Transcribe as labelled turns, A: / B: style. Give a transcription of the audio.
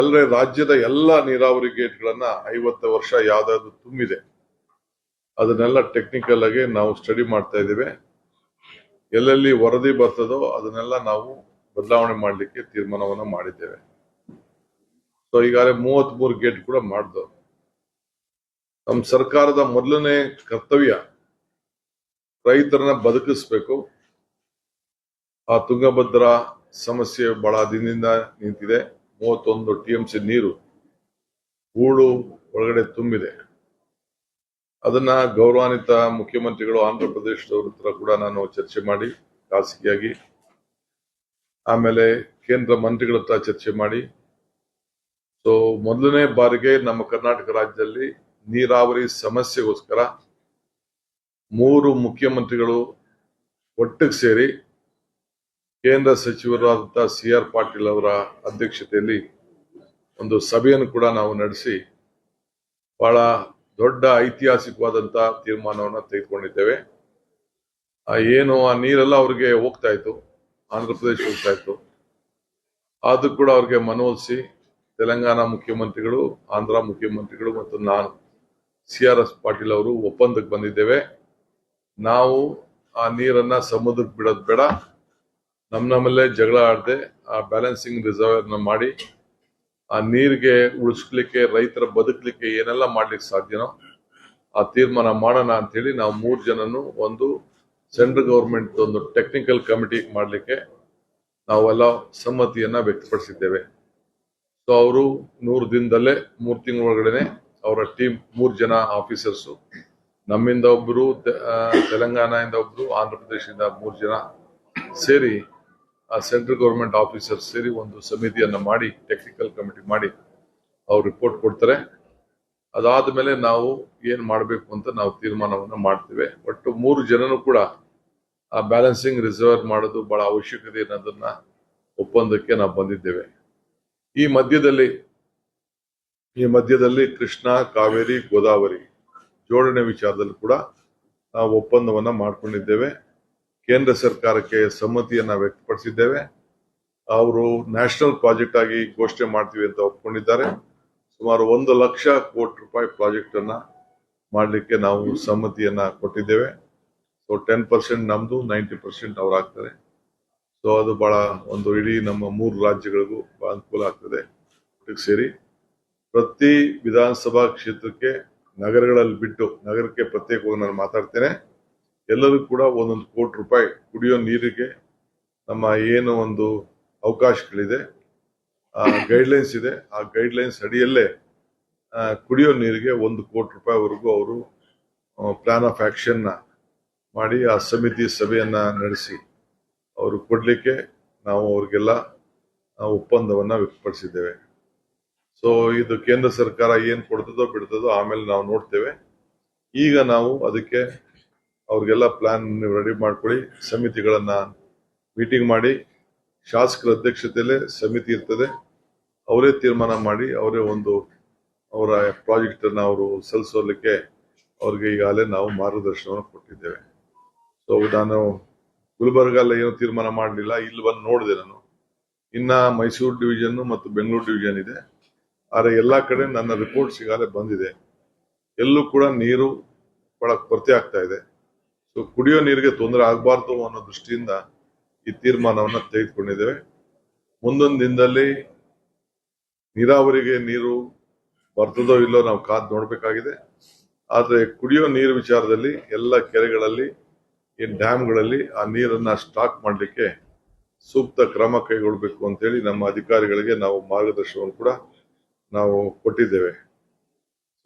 A: ಅಲ್ಲದೆ ರಾಜ್ಯದ ಎಲ್ಲ ನೀರಾವರಿ ಗೇಟ್ಗಳನ್ನ 50 ವರ್ಷ ಯಾವ್ದಾದ್ರು ತುಂಬಿದೆ ಅದನ್ನೆಲ್ಲ ಟೆಕ್ನಿಕಲ್ ಆಗಿ ನಾವು ಸ್ಟಡಿ ಮಾಡ್ತಾ ಇದ್ದೇವೆ. ಎಲ್ಲೆಲ್ಲಿ ವರದಿ ಬರ್ತದೋ ಅದನ್ನೆಲ್ಲ ನಾವು ಬದಲಾವಣೆ ಮಾಡಲಿಕ್ಕೆ ತೀರ್ಮಾನವನ್ನ ಮಾಡಿದ್ದೇವೆ. ಸೊ ಈಗಾಗಲೇ 33 ಗೇಟ್ ಕೂಡ ಮಾಡಿದ್ರು. ನಮ್ಮ ಸರ್ಕಾರದ ಮೊದಲನೇ ಕರ್ತವ್ಯ ರೈತರನ್ನ ಬದುಕಿಸ್ಬೇಕು. ಆ ತುಂಗಭದ್ರಾ ಸಮಸ್ಯೆ ಬಹಳ ದಿನದಿಂದ ನಿಂತಿದೆ. 31 TMC ನೀರು ಹೂಳು ಒಳಗಡೆ ತುಂಬಿದೆ. ಅದನ್ನ ಗೌರವಾನ್ವಿತ ಮುಖ್ಯಮಂತ್ರಿಗಳು ಆಂಧ್ರ ಪ್ರದೇಶದವ್ರ ಹತ್ರ ಕೂಡ ನಾನು ಚರ್ಚೆ ಮಾಡಿ ಖಾಸಗಿಯಾಗಿ, ಆಮೇಲೆ ಕೇಂದ್ರ ಮಂತ್ರಿಗಳ ಹತ್ರ ಚರ್ಚೆ ಮಾಡಿ, ಸೊ ಮೊದಲನೇ ಬಾರಿಗೆ ನಮ್ಮ ಕರ್ನಾಟಕ ರಾಜ್ಯದಲ್ಲಿ ನೀರಾವರಿ ಸಮಸ್ಯೆಗೋಸ್ಕರ 3 ಮುಖ್ಯಮಂತ್ರಿಗಳು ಒಟ್ಟಿಗೆ ಸೇರಿ ಕೇಂದ್ರ ಸಚಿವರಾದಂಥ CR ಪಾಟೀಲ್ ಅವರ ಅಧ್ಯಕ್ಷತೆಯಲ್ಲಿ ಒಂದು ಸಭೆಯನ್ನು ಕೂಡ ನಾವು ನಡೆಸಿ ಬಹಳ ದೊಡ್ಡ ಐತಿಹಾಸಿಕವಾದಂತ ತೀರ್ಮಾನವನ್ನು ತೆಗೆದುಕೊಂಡಿದ್ದೇವೆ. ಏನು ಆ ನೀರೆಲ್ಲ ಅವ್ರಿಗೆ ಹೋಗ್ತಾ ಇತ್ತು, ಆಂಧ್ರ ಪ್ರದೇಶ ಹೋಗ್ತಾ ಇತ್ತು, ಅದು ಕೂಡ ಅವ್ರಿಗೆ ಮನವೊಲಿಸಿ ತೆಲಂಗಾಣ ಮುಖ್ಯಮಂತ್ರಿಗಳು, ಆಂಧ್ರ ಮುಖ್ಯಮಂತ್ರಿಗಳು ಮತ್ತು ನಾನು CRS ಪಾಟೀಲ್ ಅವರು ಒಪ್ಪಂದಕ್ಕೆ ಬಂದಿದ್ದೇವೆ. ನಾವು ಆ ನೀರನ್ನ ಸಮುದ್ರಕ್ಕೆ ಬಿಡೋದು ಬೇಡ, ನಮ್ಮಲ್ಲೇ ಜಗಳ ಆಡದೆ ಆ ಬ್ಯಾಲೆನ್ಸಿಂಗ್ ರಿಸರ್ವರ್ನ ಮಾಡಿ ಆ ನೀರಿಗೆ ಉಳಿಸ್ಲಿಕ್ಕೆ, ರೈತರ ಬದುಕಲಿಕ್ಕೆ ಏನೆಲ್ಲ ಮಾಡ್ಲಿಕ್ಕೆ ಸಾಧ್ಯನೋ ಆ ತೀರ್ಮಾನ ಮಾಡೋಣ ಅಂತೇಳಿ ನಾವು 3 ಜನನು ಒಂದು ಸೆಂಟ್ರಲ್ ಗವರ್ಮೆಂಟ್ ಒಂದು ಟೆಕ್ನಿಕಲ್ ಕಮಿಟಿ ಮಾಡಲಿಕ್ಕೆ ನಾವೆಲ್ಲ ಸಮ್ಮತಿಯನ್ನ ವ್ಯಕ್ತಪಡಿಸಿದ್ದೇವೆ. ಸೊ ಅವರು 100 ದಿನದಲ್ಲೇ 3 ತಿಂಗಳ ಒಳಗಡೆ ಅವರ ಟೀಮ್ 3 ಜನ ಆಫೀಸರ್ಸು, ನಮ್ಮಿಂದ ಒಬ್ರು, ತೆಲಂಗಾಣದಿಂದ ಒಬ್ರು, ಆಂಧ್ರ ಪ್ರದೇಶದಿಂದ 3 ಜನ ಸೇರಿ ಆ ಸೆಂಟ್ರಲ್ ಗವರ್ಮೆಂಟ್ ಆಫೀಸರ್ ಸೇರಿ ಒಂದು ಸಮಿತಿಯನ್ನ ಮಾಡಿ, ಟೆಕ್ನಿಕಲ್ ಕಮಿಟಿ ಮಾಡಿ ಅವ್ರು ರಿಪೋರ್ಟ್ ಕೊಡ್ತಾರೆ. ಅದಾದ ಮೇಲೆ ನಾವು ಏನ್ ಮಾಡಬೇಕು ಅಂತ ನಾವು ತೀರ್ಮಾನವನ್ನ ಮಾಡ್ತೇವೆ. ಒಟ್ಟು 3 ಜನನು ಕೂಡ ಆ ಬ್ಯಾಲೆನ್ಸಿಂಗ್ ರಿಸರ್ವ್ ಮಾಡೋದು ಬಹಳ ಅವಶ್ಯಕತೆ ಅನ್ನೋದನ್ನ ಒಪ್ಪಂದಕ್ಕೆ ನಾವು ಬಂದಿದ್ದೇವೆ. ಈ ಮಧ್ಯದಲ್ಲಿ ಕೃಷ್ಣ, ಕಾವೇರಿ, ಗೋದಾವರಿ ಜೋಡಣೆ ವಿಚಾರದಲ್ಲಿ ಕೂಡ ನಾವು ಒಪ್ಪಂದವನ್ನ ಮಾಡ್ಕೊಂಡಿದ್ದೇವೆ. ಕೇಂದ್ರ ಸರ್ಕಾರಕ್ಕೆ ಸಮ್ಮತಿಯನ್ನ ವ್ಯಕ್ತಪಡಿಸಿದ್ದೇವೆ. ಅವರು ನ್ಯಾಷನಲ್ ಪ್ರಾಜೆಕ್ಟ್ ಆಗಿ ಘೋಷಣೆ ಮಾಡ್ತೀವಿ ಅಂತ ಒಪ್ಕೊಂಡಿದ್ದಾರೆ. ಸುಮಾರು 1 ಲಕ್ಷ ಕೋಟಿ ರೂಪಾಯಿ ಪ್ರಾಜೆಕ್ಟ್ ಅನ್ನ ಮಾಡಲಿಕ್ಕೆ ನಾವು ಸಮ್ಮತಿಯನ್ನ ಕೊಟ್ಟಿದ್ದೇವೆ. ಸೊ 10% ನಮ್ದು, 90% ಅವ್ರು ಆಗ್ತಾರೆ. ಸೊ ಅದು ಬಹಳ ಒಂದು ಇಡೀ ನಮ್ಮ 3 ರಾಜ್ಯಗಳಿಗೂ ಬಹಳ ಅನುಕೂಲ ಆಗ್ತದೆ. ಸೇರಿ ಪ್ರತಿ ವಿಧಾನಸಭಾ ಕ್ಷೇತ್ರಕ್ಕೆ ನಗರಗಳಲ್ಲಿ ಬಿಟ್ಟು, ನಗರಕ್ಕೆ ಪ್ರತ್ಯೇಕವಾಗಿ ನಾನು ಮಾತಾಡ್ತೇನೆ, ಎಲ್ಲರೂ ಕೂಡ 1 ಕೋಟಿ ರೂಪಾಯಿ ಕುಡಿಯೋ ನೀರಿಗೆ ನಮ್ಮ ಏನು ಒಂದು ಅವಕಾಶಗಳಿದೆ, ಆ ಗೈಡ್ಲೈನ್ಸ್ ಇದೆ, ಆ ಗೈಡ್ಲೈನ್ಸ್ ಅಡಿಯಲ್ಲೇ ಕುಡಿಯೋ ನೀರಿಗೆ 1 ಕೋಟಿ ರೂಪಾಯಿವರೆಗೂ ಅವರು ಪ್ಲಾನ್ ಆಫ್ ಆಕ್ಷನ್ ಮಾಡಿ ಆ ಸಮಿತಿ ಸಭೆಯನ್ನ ನಡೆಸಿ ಅವರು ಕೊಡ್ಲಿಕ್ಕೆ ನಾವು ಅವ್ರಿಗೆಲ್ಲ ಒಪ್ಪಂದವನ್ನ ವ್ಯಕ್ತಪಡಿಸಿದ್ದೇವೆ. ಸೊ ಇದು ಕೇಂದ್ರ ಸರ್ಕಾರ ಏನ್ ಕೊಡ್ತದೋ ಬಿಡ್ತದೋ ಆಮೇಲೆ ನಾವು ನೋಡ್ತೇವೆ. ಈಗ ನಾವು ಅದಕ್ಕೆ ಅವ್ರಿಗೆಲ್ಲ ಪ್ಲಾನ್ ರೆಡಿ ಮಾಡ್ಕೊಳ್ಳಿ, ಸಮಿತಿಗಳನ್ನ ಮೀಟಿಂಗ್ ಮಾಡಿ, ಶಾಸಕರ ಅಧ್ಯಕ್ಷತೆಯಲ್ಲೇ ಸಮಿತಿ ಇರ್ತದೆ, ಅವರೇ ತೀರ್ಮಾನ ಮಾಡಿ ಅವರೇ ಒಂದು ಅವರ ಪ್ರಾಜೆಕ್ಟ್ ಅನ್ನ ಅವರು ಸಲ್ಲಿಸೋಲಿಕ್ಕೆ ಅವ್ರಿಗೆ ಈಗಾಗಲೇ ನಾವು ಮಾರ್ಗದರ್ಶನವನ್ನು ಕೊಟ್ಟಿದ್ದೇವೆ. ಸೊ ನಾನು ಗುಲ್ಬರ್ಗಲ್ಲ ಏನು ತೀರ್ಮಾನ ಮಾಡಲಿಲ್ಲ, ಇಲ್ಲಿ ಬಂದು ನೋಡಿದೆ ನಾನು. ಇನ್ನ ಮೈಸೂರು ಡಿವಿಷನ್ ಮತ್ತು ಬೆಂಗಳೂರು ಡಿವಿಷನ್ ಇದೆ. ಆದರೆ ಎಲ್ಲಾ ಕಡೆ ನನ್ನ ರಿಪೋರ್ಟ್ಸ್ ಈಗಾಗಲೇ ಬಂದಿದೆ. ಎಲ್ಲೂ ಕೂಡ ನೀರು ಬಹಳ ಕೊರತೆ ಆಗ್ತಾ ಇದೆ. ಸೊ ಕುಡಿಯೋ ನೀರಿಗೆ ತೊಂದರೆ ಆಗಬಾರ್ದು ಅನ್ನೋ ದೃಷ್ಟಿಯಿಂದ ಈ ತೀರ್ಮಾನವನ್ನ ತೆಗೆದುಕೊಂಡಿದ್ದೇವೆ. ಮುಂದೊಂದು ದಿನದಲ್ಲಿ ನೀರಾವರಿಗೆ ನೀರು ಬರ್ತದೋ ಇಲ್ಲೋ ನಾವು ಕಾದು ನೋಡ್ಬೇಕಾಗಿದೆ. ಆದ್ರೆ ಕುಡಿಯೋ ನೀರು ವಿಚಾರದಲ್ಲಿ ಎಲ್ಲ ಕೆರೆಗಳಲ್ಲಿ, ಈ ಡ್ಯಾಮ್ಗಳಲ್ಲಿ ಆ ನೀರನ್ನ ಸ್ಟಾಕ್ ಮಾಡಲಿಕ್ಕೆ ಸೂಕ್ತ ಕ್ರಮ ಕೈಗೊಳ್ಳಬೇಕು ಅಂತೇಳಿ ನಮ್ಮ ಅಧಿಕಾರಿಗಳಿಗೆ ನಾವು ಮಾರ್ಗದರ್ಶನವನ್ನು ಕೂಡ ನಾವು ಕೊಟ್ಟಿದ್ದೇವೆ.